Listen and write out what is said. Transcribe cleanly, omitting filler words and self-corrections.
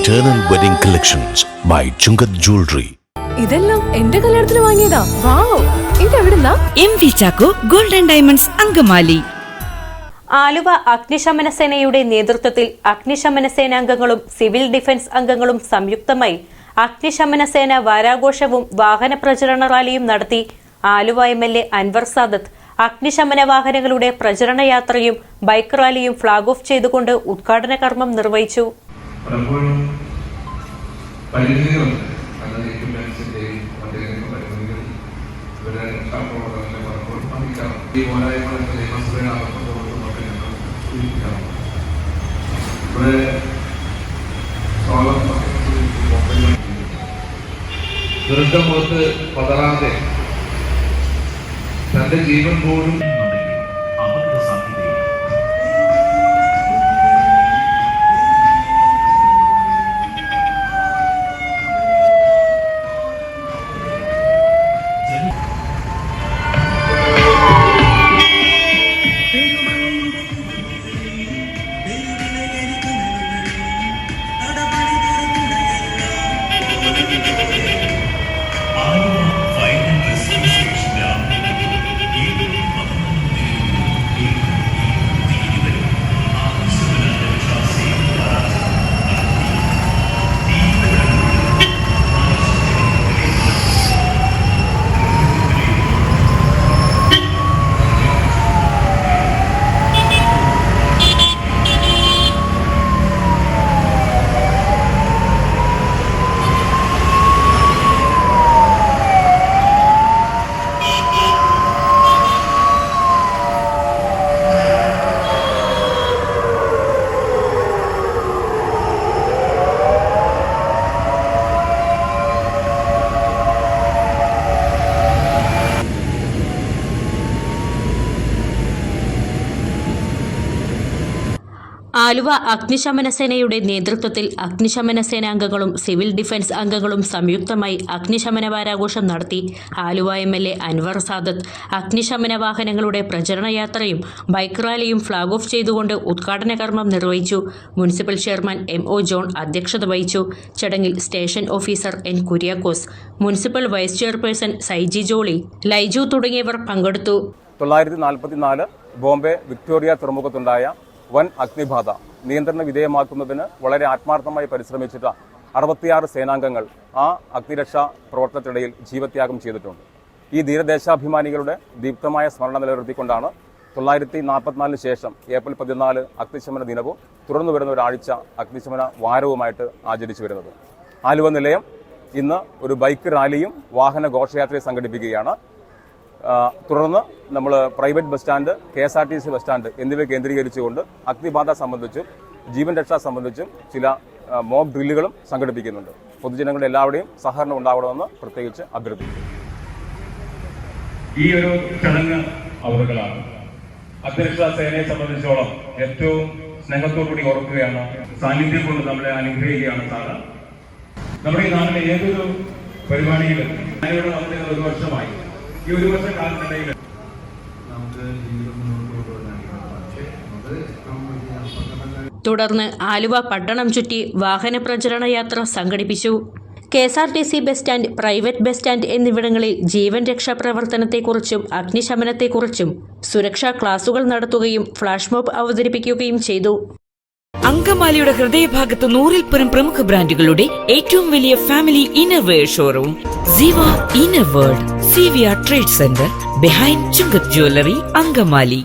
Eternal Wedding Collections by Chungat Jewelry. ഇതെല്ലാം എന്റെ കല്യാണത്തിന് വാങ്ങിയതാ. വാവ്, ഇതെവിടുന്നാ? MV Chacko golden diamonds Angamaly. Aluva അഗ്നിശമന സേനയുടെ നേതൃത്വത്തിൽ അഗ്നിശമന സേനാംഗങ്ങളും സിവിൽ ഡിഫൻസ് അംഗങ്ങളും സംയുക്തമായി അഗ്നിശമന സേന വാരാഘോഷവും വാഹന പ്രചരണ റാലിയും നടത്തി. ആലുവ MLA അൻവർ സാദത്ത് അഗ്നിശമന വാഹനങ്ങളുടെ പ്രചരണ യാത്രയും ബൈക്ക് റാലിയും ഫ്ളാഗ് ഓഫ് ചെയ്തുകൊണ്ട് ഉദ്ഘാടന കർമ്മം നിർവഹിച്ചു. ദുരന്തമുഖത്ത് പതറാതെ തന്റെ ജീവൻ പോലും ആലുവ അഗ്നിശമന സേനയുടെ നേതൃത്വത്തിൽ അഗ്നിശമന സേനാംഗങ്ങളും സിവിൽ ഡിഫൻസ് അംഗങ്ങളും സംയുക്തമായി അഗ്നിശമന വാരാഘോഷം നടത്തി. ആലുവ MLA അൻവർ സാദത്ത് അഗ്നിശമന വാഹനങ്ങളുടെ പ്രചരണ യാത്രയും ബൈക്ക് റാലിയും ഫ്ളാഗ് ഓഫ് ചെയ്തുകൊണ്ട് ഉദ്ഘാടന കർമ്മം നിർവഹിച്ചു. മുനിസിപ്പൽ ചെയർമാൻ MO ജോൺ അധ്യക്ഷത വഹിച്ചു. ചടങ്ങിൽ station officer N Kuriakose, municipal vice chairperson Saiji Jolly, Laiju തുടങ്ങിയവർ പങ്കെടുത്തു. 1944 ബോംബെ വിക്ടോറിയ തുറമുഖത്തുണ്ടായ വൻ അഗ്നിബാധ നിയന്ത്രണ വിധേയമാക്കുന്നതിന് വളരെ ആത്മാർത്ഥമായി പരിശ്രമിച്ചിട്ട് 66 സേനാംഗങ്ങൾ ആ അഗ്നിരക്ഷാ പ്രവർത്തനത്തിനിടയിൽ ജീവത്യാഗം ചെയ്തിട്ടുണ്ട്. ഈ ധീരദേശാഭിമാനികളുടെ ദീപ്തമായ സ്മരണ നിലനിർത്തിക്കൊണ്ടാണ് 1944 ശേഷം ഏപ്രിൽ 14 അഗ്നിശമന ദിനവും തുടർന്നു വരുന്ന ഒരാഴ്ച അഗ്നിശമന വാരവുമായിട്ട് ആചരിച്ചു വരുന്നത്. ആലുവ നിലയം ഇന്ന് ഒരു ബൈക്ക് റാലിയും വാഹന ഘോഷയാത്രയും സംഘടിപ്പിക്കുകയാണ്. തുടർന്ന് നമ്മൾ private bus stand, KSRTC bus stand എന്നിവ കേന്ദ്രീകരിച്ചുകൊണ്ട് അഗ്നിബാധ സംബന്ധിച്ചും ജീവൻ രക്ഷ സംബന്ധിച്ചും ചില മോക്ക് ഡ്രില്ലുകളും സംഘടിപ്പിക്കുന്നുണ്ട്. പൊതുജനങ്ങളുടെ എല്ലാവരുടെയും സഹകരണം ഉണ്ടാവണമെന്ന് പ്രത്യേകിച്ച് അഭ്യർത്ഥിക്കുന്നു. ഈ ഒരു ചടങ്ങ് അവറുകളാണ്. അഗ്നിരക്ഷാ സേനയെ സംബന്ധിച്ചോളം ഏറ്റവും സ്നേഹത്തോടുകൂടി ഓർക്കുകയാണ്. സാന്നിധ്യം കൊണ്ട് നമ്മളെ അനുഗ്രഹിക്കുകയാണ് സാറ്. നമ്മുടെ ഈ നാട്ടിലെ ഏതൊരു പരിപാടിയിലും ഞാനിവിടെ വന്നിട്ട് 1 വർഷമായി. ഈ 1 വർഷ കാലത്തിനിടയിൽ തുടർന്ന് ആലുവ പട്ടണം ചുറ്റി വാഹന പ്രചരണ യാത്ര സംഘടിപ്പിച്ചു. KSRTC bus stand, private bus stand എന്നിവിടങ്ങളിൽ ജീവൻ രക്ഷാ പ്രവർത്തനത്തെക്കുറിച്ചും അഗ്നിശമനത്തെക്കുറിച്ചും സുരക്ഷാ ക്ലാസുകൾ നടത്തുകയും ഫ്ലാഷ് മോബ് അവതരിപ്പിക്കുകയും ചെയ്തു. അങ്കമാലിയുടെ ഹൃദയഭാഗത്ത് 100-ൽ പരം പ്രമുഖ ബ്രാൻഡുകളുടെ ഏറ്റവും വലിയ family innerwear showroom Ziva inner world, CVR trade centre, behind Chungath jewellery, Angamaly.